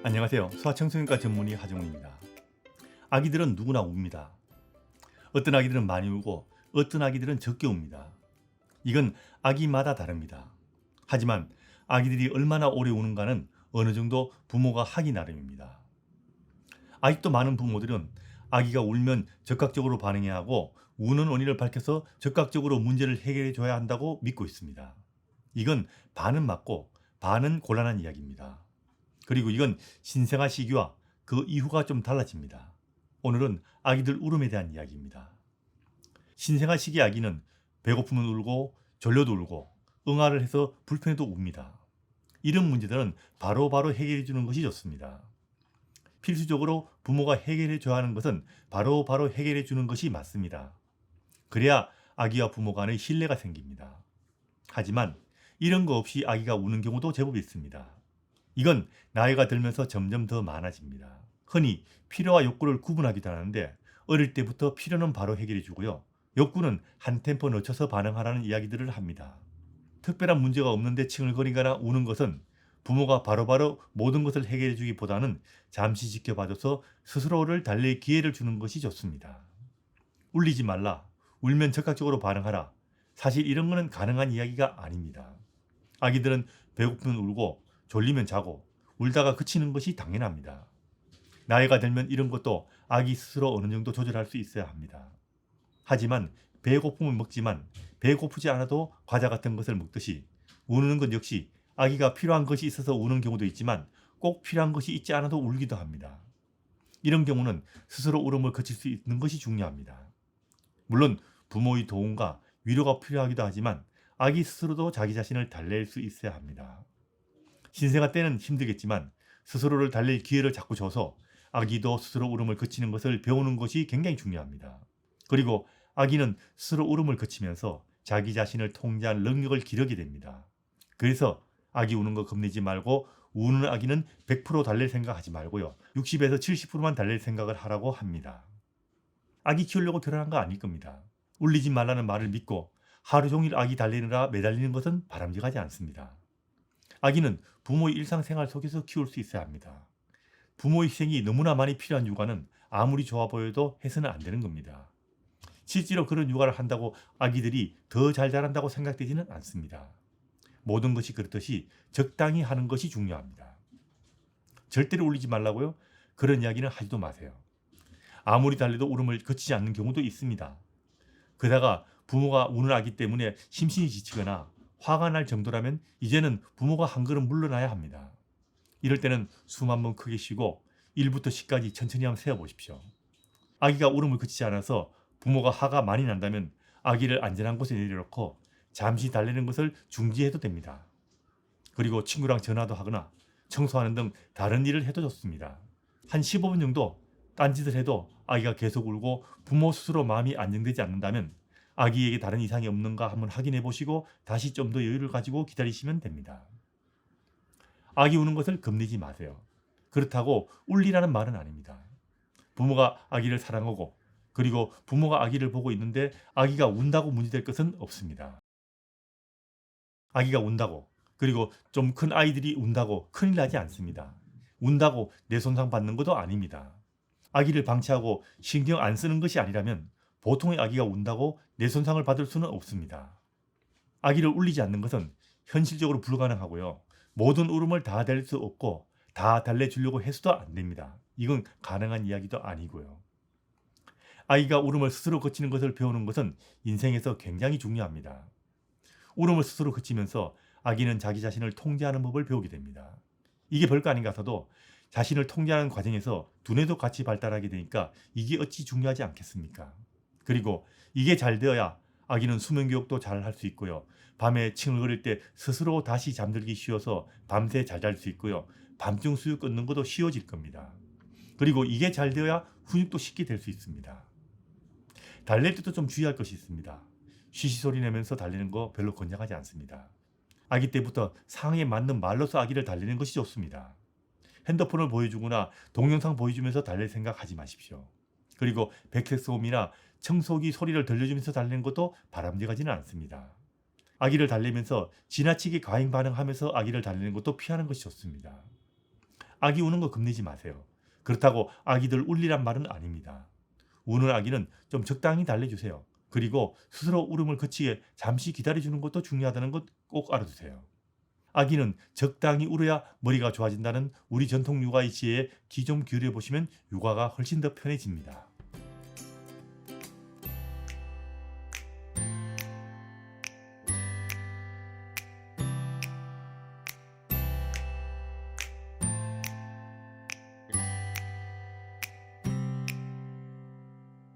안녕하세요. 소아청소년과 전문의 하정우입니다. 아기들은 누구나 웁니다. 어떤 아기들은 많이 울고 어떤 아기들은 적게 웁니다. 이건 아기마다 다릅니다. 하지만 아기들이 얼마나 오래 우는가는 어느 정도 부모가 하기 나름입니다. 아직도 많은 부모들은 아기가 울면 적극적으로 반응해야 하고 우는 원인을 밝혀서 적극적으로 문제를 해결해 줘야 한다고 믿고 있습니다. 이건 반은 맞고 반은 곤란한 이야기입니다. 그리고 이건 신생아 시기와 그 이후가 좀 달라집니다. 오늘은 아기들 울음에 대한 이야기입니다. 신생아 시기 아기는 배고프면 울고 졸려도 울고 응아를 해서 불편해도 웁니다. 이런 문제들은 바로바로 해결해 주는 것이 좋습니다. 필수적으로 부모가 해결해 줘야 하는 것은 바로바로 해결해 주는 것이 맞습니다. 그래야 아기와 부모 간의 신뢰가 생깁니다. 하지만 이런 거 없이 아기가 우는 경우도 제법 있습니다. 이건 나이가 들면서 점점 더 많아집니다. 흔히 필요와 욕구를 구분하기도 하는데 어릴 때부터 필요는 바로 해결해 주고요. 욕구는 한 템포 늦춰서 반응하라는 이야기들을 합니다. 특별한 문제가 없는데 칭얼거리거나 우는 것은 부모가 바로바로 모든 것을 해결해 주기보다는 잠시 지켜봐줘서 스스로를 달랠 기회를 주는 것이 좋습니다. 울리지 말라, 울면 적극적으로 반응하라. 사실 이런 거는 가능한 이야기가 아닙니다. 아기들은 배고프면 울고 졸리면 자고 울다가 그치는 것이 당연합니다. 나이가 들면 이런 것도 아기 스스로 어느 정도 조절할 수 있어야 합니다. 하지만 배고프면 먹지만 배고프지 않아도 과자 같은 것을 먹듯이 우는 것 역시 아기가 필요한 것이 있어서 우는 경우도 있지만 꼭 필요한 것이 있지 않아도 울기도 합니다. 이런 경우는 스스로 울음을 그칠 수 있는 것이 중요합니다. 물론 부모의 도움과 위로가 필요하기도 하지만 아기 스스로도 자기 자신을 달랠 수 있어야 합니다. 신생아 때는 힘들겠지만 스스로를 달랠 기회를 자꾸 줘서 아기도 스스로 울음을 그치는 것을 배우는 것이 굉장히 중요합니다. 그리고 아기는 스스로 울음을 그치면서 자기 자신을 통제할 능력을 기르게 됩니다. 그래서 아기 우는 거 겁내지 말고 우는 아기는 100% 달랠 생각하지 말고요. 60에서 70%만 달랠 생각을 하라고 합니다. 아기 키우려고 결혼한 거 아닐 겁니다. 울리지 말라는 말을 믿고 하루 종일 아기 달래느라 매달리는 것은 바람직하지 않습니다. 아기는 부모의 일상생활 속에서 키울 수 있어야 합니다. 부모의 희생이 너무나 많이 필요한 육아는 아무리 좋아 보여도 해서는 안 되는 겁니다. 실제로 그런 육아를 한다고 아기들이 더 잘 자란다고 생각되지는 않습니다. 모든 것이 그렇듯이 적당히 하는 것이 중요합니다. 절대로 울리지 말라고요? 그런 이야기는 하지도 마세요. 아무리 달래도 울음을 그치지 않는 경우도 있습니다. 게다가 부모가 우는 아기 때문에 심신이 지치거나 화가 날 정도라면 이제는 부모가 한 걸음 물러나야 합니다. 이럴 때는 숨 한번 크게 쉬고 1부터 10까지 천천히 한번 세어보십시오. 아기가 울음을 그치지 않아서 부모가 화가 많이 난다면 아기를 안전한 곳에 내려놓고 잠시 달래는 것을 중지해도 됩니다. 그리고 친구랑 전화도 하거나 청소하는 등 다른 일을 해도 좋습니다. 한 15분 정도 딴짓을 해도 아기가 계속 울고 부모 스스로 마음이 안정되지 않는다면 아기에게 다른 이상이 없는가 한번 확인해 보시고 다시 좀 더 여유를 가지고 기다리시면 됩니다. 아기 우는 것을 겁내지 마세요. 그렇다고 울리라는 말은 아닙니다. 부모가 아기를 사랑하고 그리고 부모가 아기를 보고 있는데 아기가 운다고 문제될 것은 없습니다. 아기가 운다고 그리고 좀 큰 아이들이 운다고 큰일 나지 않습니다. 운다고 뇌손상 받는 것도 아닙니다. 아기를 방치하고 신경 안 쓰는 것이 아니라면 보통의 아기가 운다고 뇌손상을 받을 수는 없습니다. 아기를 울리지 않는 것은 현실적으로 불가능하고요. 모든 울음을 다 달랠 수 없고 다 달래주려고 해서도 안 됩니다. 이건 가능한 이야기도 아니고요. 아이가 울음을 스스로 그치는 것을 배우는 것은 인생에서 굉장히 중요합니다. 울음을 스스로 그치면서 아기는 자기 자신을 통제하는 법을 배우게 됩니다. 이게 별거 아닌 것 같아도 자신을 통제하는 과정에서 두뇌도 같이 발달하게 되니까 이게 어찌 중요하지 않겠습니까? 그리고 이게 잘 되어야 아기는 수면 교육도 잘 할 수 있고요. 밤에 칭얼거릴 때 스스로 다시 잠들기 쉬워서 밤새 잘 잘 수 있고요. 밤중 수유 끊는 것도 쉬워질 겁니다. 그리고 이게 잘 되어야 훈육도 쉽게 될 수 있습니다. 달랠 때도 좀 주의할 것이 있습니다. 쉬쉬 소리 내면서 달리는 거 별로 권장하지 않습니다. 아기 때부터 상황에 맞는 말로서 아기를 달리는 것이 좋습니다. 핸드폰을 보여주거나 동영상 보여주면서 달랠 생각하지 마십시오. 그리고 백색소음이나 청소기 소리를 들려주면서 달리는 것도 바람직하지는 않습니다. 아기를 달래면서 지나치게 과잉 반응하면서 아기를 달래는 것도 피하는 것이 좋습니다. 아기 우는 거 겁내지 마세요. 그렇다고 아기들 울리란 말은 아닙니다. 우는 아기는 좀 적당히 달래주세요. 그리고 스스로 울음을 그치게 잠시 기다려주는 것도 중요하다는 것 꼭 알아두세요. 아기는 적당히 울어야 머리가 좋아진다는 우리 전통 육아의 지혜에 귀 좀 기울여 보시면 육아가 훨씬 더 편해집니다.